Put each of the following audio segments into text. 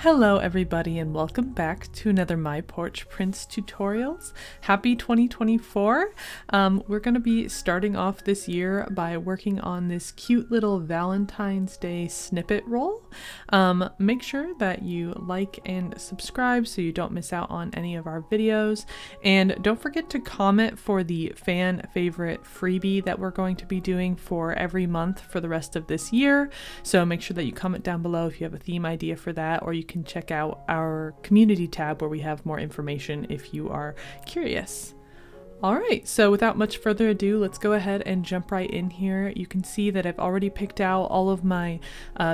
Hello everybody and welcome back to another My Porch Prints tutorials. Happy 2024! We're going to be starting off this year by working on this cute little Valentine's Day snippet roll. Make sure that you like and subscribe so you don't miss out on any of our videos. And don't forget to comment for the fan favorite freebie that we're going to be doing for every month for the rest of this year. So make sure that you comment down below if you have a theme idea for that, or you can check out our community tab where we have more information if you are curious. Alright, so without much further ado, let's go ahead and jump right in here. You can see that I've already picked out all of my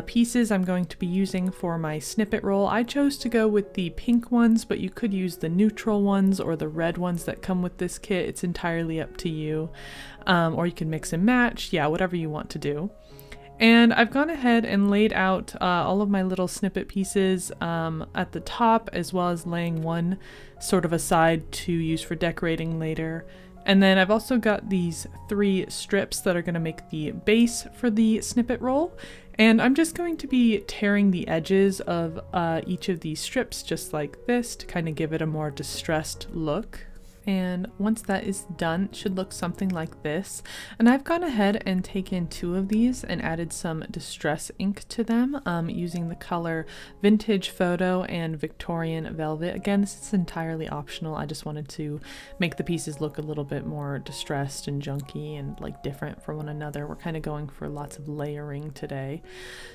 pieces I'm going to be using for my snippet roll. I chose to go with the pink ones, but you could use the neutral ones or the red ones that come with this kit. It's entirely up to you. Or you can mix and match, yeah, whatever you want to do. And I've gone ahead and laid out all of my little snippet pieces at the top, as well as laying one sort of aside to use for decorating later. And then I've also got these 3 strips that are going to make the base for the snippet roll. And I'm just going to be tearing the edges of each of these strips just like this to kind of give it a more distressed look. And once that is done, it should look something like this. And I've gone ahead and taken 2 of these and added some distress ink to them using the color Vintage Photo and Victorian Velvet. Again, this is entirely optional. I just wanted to make the pieces look a little bit more distressed and junky and like different from one another. We're kind of going for lots of layering today.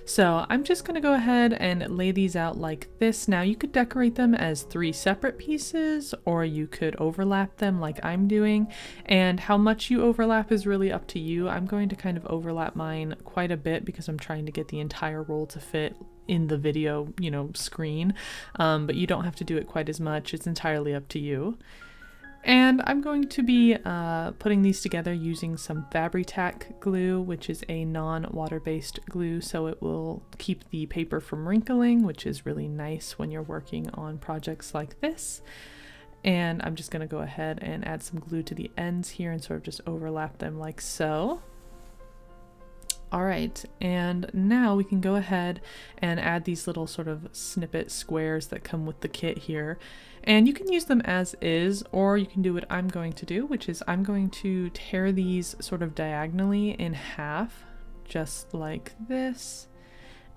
So I'm just going to go ahead and lay these out like this. Now you could decorate them as 3 separate pieces, or you could overlap them like I'm doing, and how much you overlap is really up to you. I'm going to kind of overlap mine quite a bit because I'm trying to get the entire roll to fit in the video, screen, but you don't have to do it quite as much. It's entirely up to you. And I'm going to be putting these together using some FabriTac glue, which is a non-water-based glue, so it will keep the paper from wrinkling, which is really nice when you're working on projects like this. And I'm just going to go ahead and add some glue to the ends here and sort of just overlap them like so. Alright, and now we can go ahead and add these little sort of snippet squares that come with the kit here. And you can use them as is, or you can do what I'm going to do, which is I'm going to tear these sort of diagonally in half, just like this.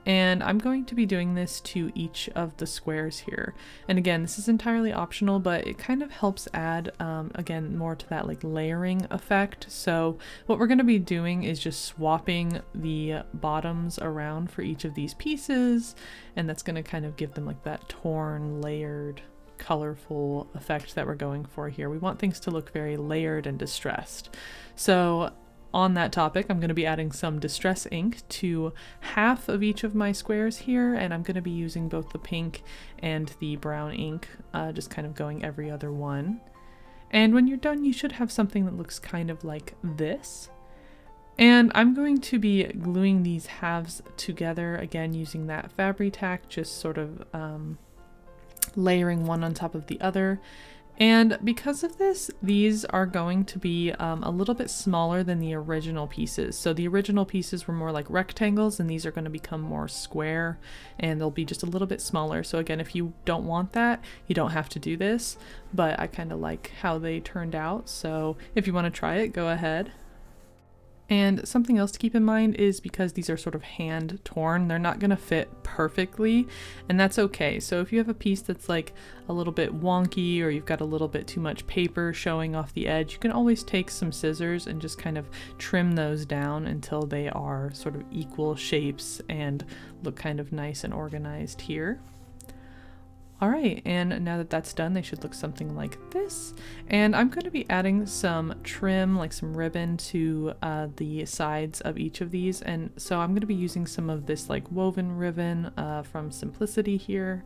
And I'm going to be doing this to each of the squares here. And again, this is entirely optional, but it kind of helps add, again, more to that like layering effect. So what we're going to be doing is just swapping the bottoms around for each of these pieces. And that's going to kind of give them like that torn, layered, colorful effect that we're going for here. We want things to look very layered and distressed. So on that topic, I'm going to be adding some distress ink to half of each of my squares here, and I'm going to be using both the pink and the brown ink, just kind of going every other one. And when you're done, you should have something that looks kind of like this. And I'm going to be gluing these halves together, again using that FabriTac, just sort of layering one on top of the other. And because of this, these are going to be a little bit smaller than the original pieces. So the original pieces were more like rectangles, and these are going to become more square, and they'll be just a little bit smaller. So again, if you don't want that, you don't have to do this, but I kind of like how they turned out. So if you want to try it, go ahead. And something else to keep in mind is because these are sort of hand torn, they're not going to fit perfectly, and that's okay. So if you have a piece that's like a little bit wonky, or you've got a little bit too much paper showing off the edge, you can always take some scissors and just kind of trim those down until they are sort of equal shapes and look kind of nice and organized here. Alright, and now that that's done, they should look something like this. And I'm going to be adding some trim, like some ribbon, to the sides of each of these. And so I'm going to be using some of this like woven ribbon from Simplicity here.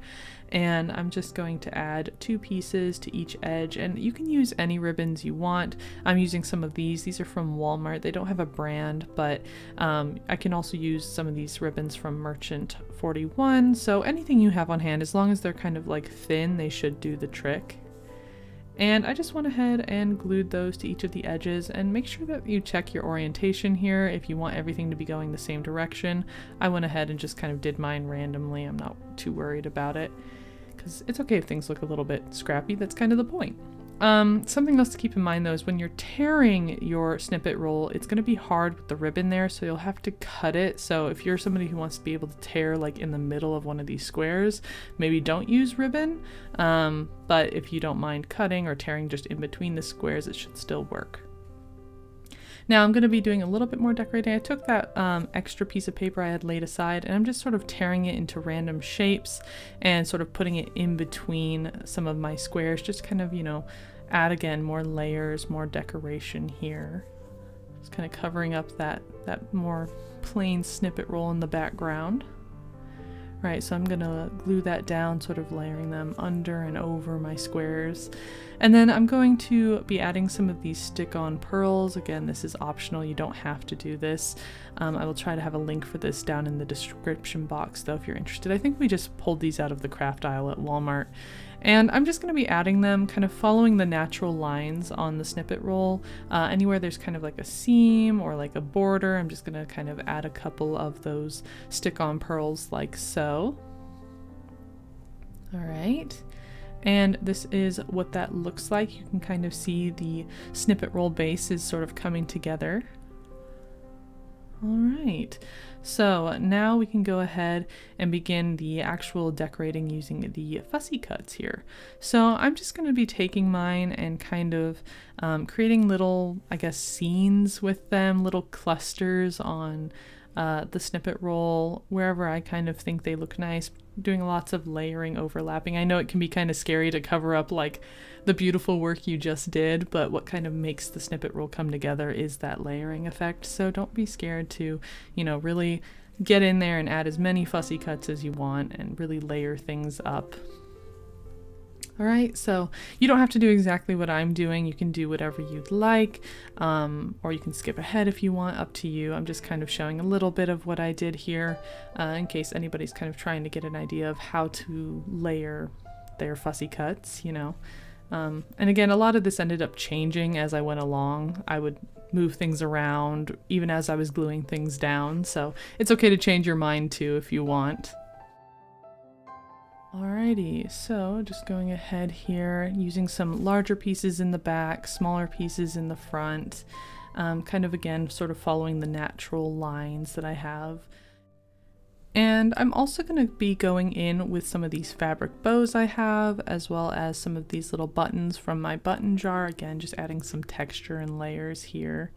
And I'm just going to add 2 pieces to each edge, and you can use any ribbons you want. I'm using some of these. These are from Walmart. They don't have a brand, but I can also use some of these ribbons from Merchant 41. So anything you have on hand, as long as they're kind of like thin, they should do the trick. And I just went ahead and glued those to each of the edges, and make sure that you check your orientation here if you want everything to be going the same direction. I went ahead and just kind of did mine randomly. I'm not too worried about it because it's okay if things look a little bit scrappy. That's kind of the point. Something else to keep in mind though is when you're tearing your snippet roll, it's going to be hard with the ribbon there, so you'll have to cut it. So if you're somebody who wants to be able to tear like in the middle of one of these squares, maybe don't use ribbon. But if you don't mind cutting or tearing just in between the squares, it should still work. Now I'm going to be doing a little bit more decorating. I took that extra piece of paper I had laid aside, and I'm just sort of tearing it into random shapes and sort of putting it in between some of my squares, just kind of, you know, add again more layers, more decoration here. Just kind of covering up that more plain snippet roll in the background. Right, so I'm gonna glue that down, sort of layering them under and over my squares. And then I'm going to be adding some of these stick-on pearls. Again, this is optional, you don't have to do this. I will try to have a link for this down in the description box though if you're interested. I think we just pulled these out of the craft aisle at Walmart. And I'm just going to be adding them, kind of following the natural lines on the snippet roll. Anywhere there's kind of like a seam or like a border, I'm just going to kind of add a couple of those stick-on pearls like so. All right. And this is what that looks like. You can kind of see the snippet roll base is sort of coming together. All right, so now we can go ahead and begin the actual decorating using the fussy cuts here. So I'm just going to be taking mine and kind of creating little, I guess, scenes with them, little clusters on the snippet roll, wherever I kind of think they look nice, doing lots of layering, overlapping. I know it can be kind of scary to cover up like the beautiful work you just did, but what kind of makes the snippet roll come together is that layering effect. So don't be scared to, you know, really get in there and add as many fussy cuts as you want and really layer things up. All right, so you don't have to do exactly what I'm doing. You can do whatever you'd like, or you can skip ahead if you want, up to you. I'm just kind of showing a little bit of what I did here in case anybody's kind of trying to get an idea of how to layer their fussy cuts, you know. And again, a lot of this ended up changing as I went along. I would move things around even as I was gluing things down, so it's okay to change your mind too if you want. Alrighty, so just going ahead here, using some larger pieces in the back, smaller pieces in the front, kind of again sort of following the natural lines that I have. And I'm also going to be going in with some of these fabric bows I have, as well as some of these little buttons from my button jar. Again, just adding some texture and layers here,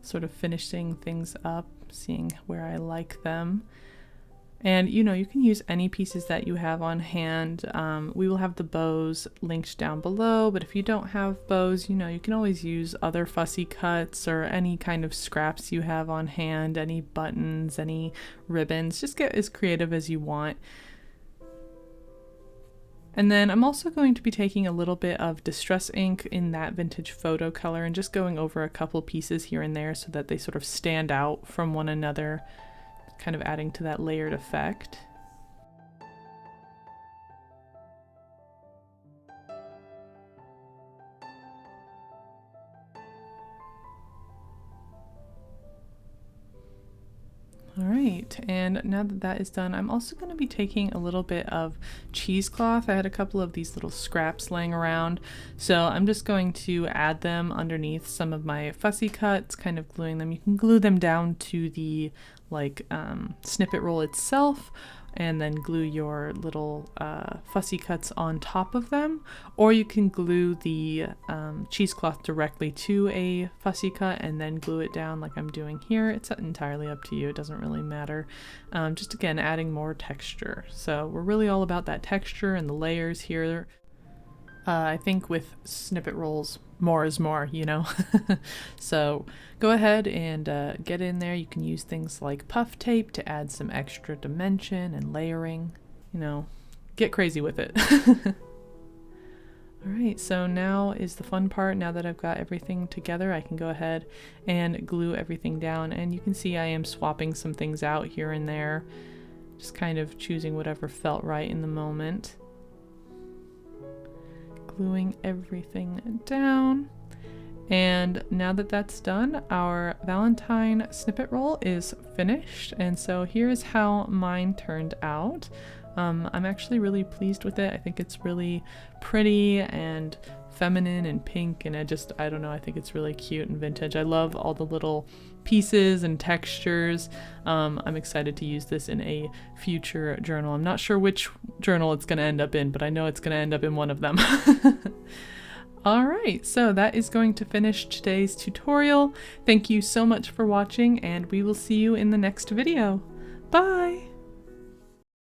sort of finishing things up, seeing where I like them. And you know, you can use any pieces that you have on hand. We will have the bows linked down below, but if you don't have bows, you know, you can always use other fussy cuts or any kind of scraps you have on hand, any buttons, any ribbons. Just get as creative as you want. And then I'm also going to be taking a little bit of distress ink in that vintage photo color and just going over a couple pieces here and there so that they sort of stand out from one another, kind of adding to that layered effect. All right, and now that that is done, I'm also going to be taking a little bit of cheesecloth. I had a couple of these little scraps laying around, so I'm just going to add them underneath some of my fussy cuts, kind of gluing them. You can glue them down to the snippet roll itself, and then glue your little fussy cuts on top of them, or you can glue the cheesecloth directly to a fussy cut and then glue it down like I'm doing here. It's entirely up to you, it doesn't really matter. Just again, adding more texture. So we're really all about that texture and the layers here. I think with snippet rolls, more is more, you know. So go ahead and get in there. You can use things like puff tape to add some extra dimension and layering, you know, get crazy with it. All right, so now is the fun part. Now that I've got everything together, I can go ahead and glue everything down, and you can see I am swapping some things out here and there, just kind of choosing whatever felt right in the moment. gluing everything down. And now that that's done, our Valentine snippet roll is finished. And so here's how mine turned out. I'm actually really pleased with it. I think it's really pretty and feminine and pink, and I don't know, I think it's really cute and vintage. I love all the little pieces and textures. I'm excited to use this in a future journal. I'm not sure which journal it's going to end up in, but I know it's going to end up in one of them. Alright, so that is going to finish today's tutorial. Thank you so much for watching, and we will see you in the next video. Bye!